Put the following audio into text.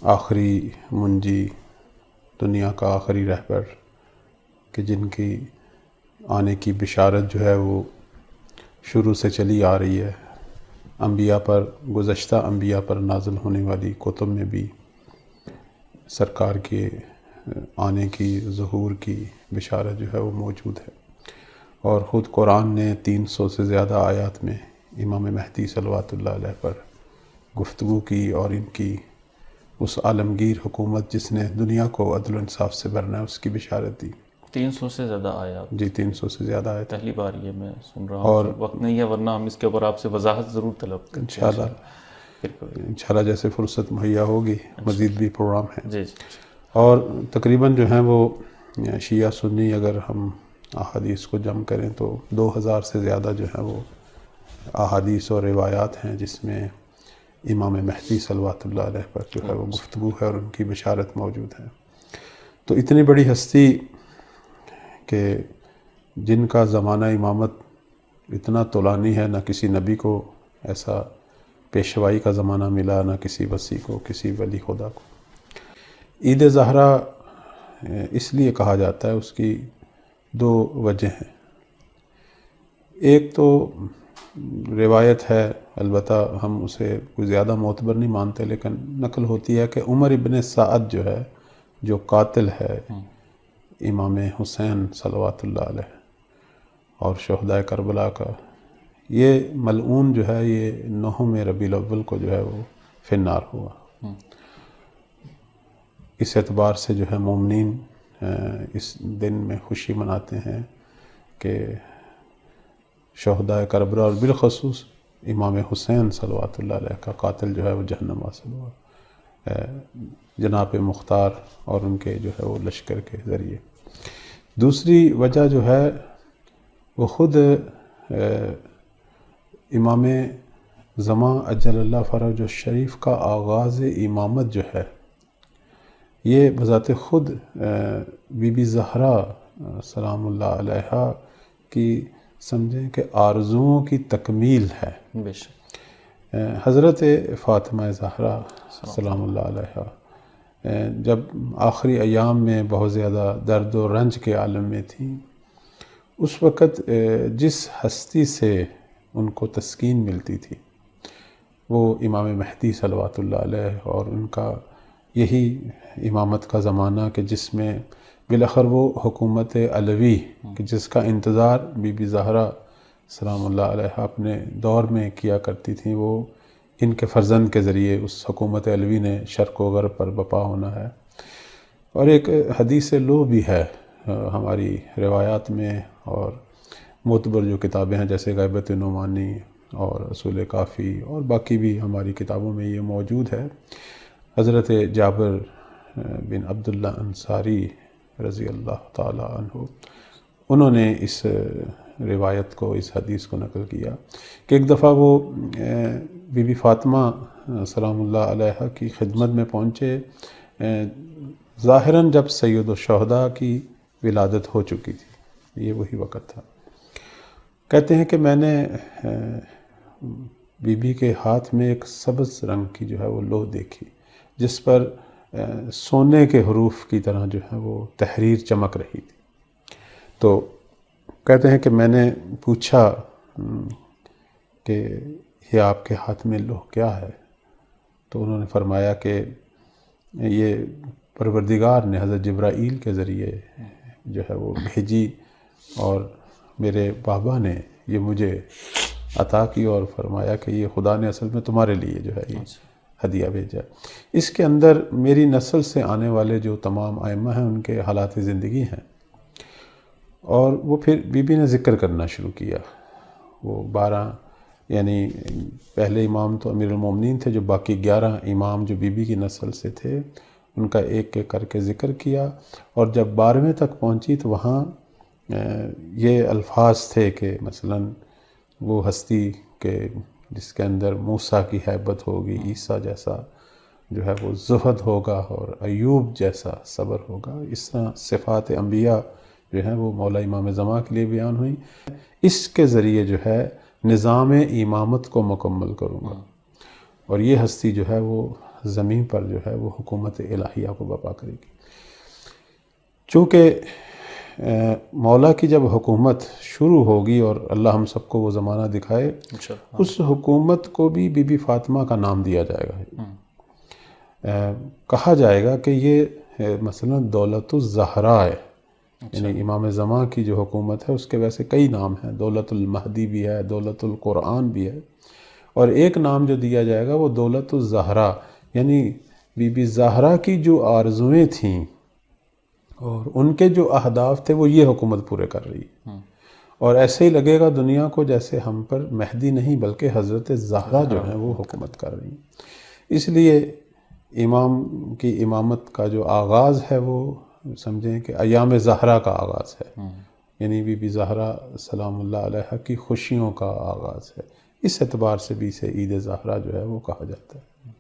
آخری منجی، دنیا کا آخری رہبر، کہ جن کی آنے کی بشارت جو ہے وہ شروع سے چلی آ رہی ہے، انبیاء پر، گزشتہ انبیاء پر نازل ہونے والی کتب میں بھی سرکار کے آنے کی، ظہور کی بشارت جو ہے وہ موجود ہے۔ اور خود قرآن نے 300 سے زیادہ آیات میں امام مہدی صلوات اللہ علیہ پر گفتگو کی، اور ان کی اس عالمگیر حکومت جس نے دنیا کو عدل و انصاف سے بھرنا ہے اس کی بشارت دی۔ 300 سے زیادہ آیات؟ جی 300 سے زیادہ آیات۔ پہلی بار یہ میں سن رہا ہوں، اور وقت نہیں ہے ورنہ ہم اس کے اوپر آپ سے وضاحت ضرور طلب کرتے ہیں انشاءاللہ جیسے فرصت مہیا ہوگی، مزید بھی پروگرام ہیں۔ جی اور تقریباً جو ہیں وہ شیعہ سنی اگر ہم احادیث کو جمع کریں تو 2000 سے زیادہ جو ہیں وہ احادیث اور روایات ہیں جس میں امام مہدی صلوات اللہ علیہ پر جو ہے وہ گفتگو ہے اور ان کی بشارت موجود ہے۔ تو اتنی بڑی ہستی کہ جن کا زمانہ امامت اتنا طولانی ہے، نہ کسی نبی کو ایسا پیشوائی کا زمانہ ملا، نہ کسی وصی کو، کسی ولی خدا کو۔ عید زہرا اس لیے کہا جاتا ہے، اس کی 2 وجہ ہیں۔ ایک تو روایت ہے، البتہ ہم اسے کوئی زیادہ معتبر نہیں مانتے، لیکن نقل ہوتی ہے کہ عمر ابن سعد جو ہے، جو قاتل ہے امام حسین صلوات اللہ علیہ اور شہداء کربلا کا، یہ ملعون جو ہے یہ 9 ربیع الاول کو جو ہے وہ فی النار ہوا۔ اس اعتبار سے جو ہے مومنین اس دن میں خوشی مناتے ہیں کہ شہداء کربلا اور بالخصوص امام حسین صلوات اللہ علیہ کا قاتل جو ہے وہ جہنم واصل ہوا جناب مختار اور ان کے جو ہے وہ لشکر کے ذریعے۔ دوسری وجہ جو ہے وہ خود امام زمان اجل اللہ فرج الشریف کا آغاز امامت جو ہے، یہ بذات خود بی بی زہرا سلام اللہ علیہا کی سمجھیں کہ آرزوؤں کی تکمیل ہے۔ بے شک حضرت فاطمہ زہرا سلام اللہ علیہا جب آخری ایام میں بہت زیادہ درد و رنج کے عالم میں تھیں، اس وقت جس ہستی سے ان کو تسکین ملتی تھی وہ امام مہدی صلوات اللہ علیہ، اور ان کا یہی امامت کا زمانہ کہ جس میں بالآخر وہ حکومت علوی کہ جس کا انتظار بی بی زہرا سلام اللہ علیہ اپنے دور میں کیا کرتی تھیں، وہ ان کے فرزند کے ذریعے اس حکومت علوی نے شرق و غرب پر بپا ہونا ہے۔ اور ایک حدیث لو بھی ہے ہماری روایات میں، اور معتبر جو کتابیں ہیں جیسے غیبت نعمانی اور اصول کافی اور باقی بھی ہماری کتابوں میں یہ موجود ہے۔ حضرت جابر بن عبداللہ انصاری رضی اللہ تعالی عنہ، انہوں نے اس روایت کو، اس حدیث کو نقل کیا کہ ایک دفعہ وہ بی بی فاطمہ سلام اللہ علیہ کی خدمت میں پہنچے، ظاہراً جب سید الشہداء کی ولادت ہو چکی تھی، یہ وہی وقت تھا۔ کہتے ہیں کہ میں نے بی بی کے ہاتھ میں ایک سبز رنگ کی جو ہے وہ لوح دیکھی، جس پر سونے کے حروف کی طرح جو ہے وہ تحریر چمک رہی تھی۔ تو کہتے ہیں کہ میں نے پوچھا کہ یہ آپ کے ہاتھ میں لوح کیا ہے؟ تو انہوں نے فرمایا کہ یہ پروردگار نے حضرت جبرائیل کے ذریعے جو ہے وہ بھیجی، اور میرے بابا نے یہ مجھے عطا کی اور فرمایا کہ یہ خدا نے اصل میں تمہارے لیے جو ہے یہ ہدیہ بھیجا۔ اس کے اندر میری نسل سے آنے والے جو تمام ائمہ ہیں ان کے حالات زندگی ہیں۔ اور وہ پھر بی بی نے ذکر کرنا شروع کیا۔ وہ 12 یعنی پہلے امام تو امیر المومنین تھے، جو باقی 11 امام جو بی بی کی نسل سے تھے ان کا ایک ایک کر کے ذکر کیا، اور جب 12ویں تک پہنچی تو وہاں یہ الفاظ تھے کہ مثلاً وہ ہستی کہ جس کے اندر موسیٰ کی ہیبت ہوگی، عیسیٰ جیسا جو ہے وہ زہد ہوگا، اور ایوب جیسا صبر ہوگا، اس طرح صفات انبیاء جو ہیں وہ مولا امام زمان کے لیے بیان ہوئی۔ اس کے ذریعے جو ہے نظام امامت کو مکمل کروں گا، اور یہ ہستی جو ہے وہ زمین پر جو ہے وہ حکومت الہیہ کو برپا کرے گی. چونکہ مولا کی جب حکومت شروع ہوگی اور اللہ ہم سب کو وہ زمانہ دکھائے، اس حکومت کو بھی بی بی فاطمہ کا نام دیا جائے گا. کہا جائے گا کہ یہ مثلا دولت الزہرا ہے. یعنی امام زمان کی جو حکومت ہے اس کے ویسے کئی نام ہیں، دولت المہدی بھی ہے، دولت القرآن بھی ہے، اور ایک نام جو دیا جائے گا وہ دولت الزہرا، یعنی بی بی زہرا کی جو آرزویں تھیں اور ان کے جو اہداف تھے وہ یہ حکومت پورے کر رہی ہے. اور ایسے ہی لگے گا دنیا کو جیسے ہم پر مہدی نہیں بلکہ حضرت زہرا جو ہیں وہ حکومت کر رہی ہیں. اس لیے امام کی امامت کا جو آغاز ہے وہ سمجھیں کہ ایام زہرا کا آغاز ہے، یعنی بی بی زہرا سلام اللہ علیہا کی خوشیوں کا آغاز ہے. اس اعتبار سے بھی اسے عید زہرا جو ہے وہ کہا جاتا ہے.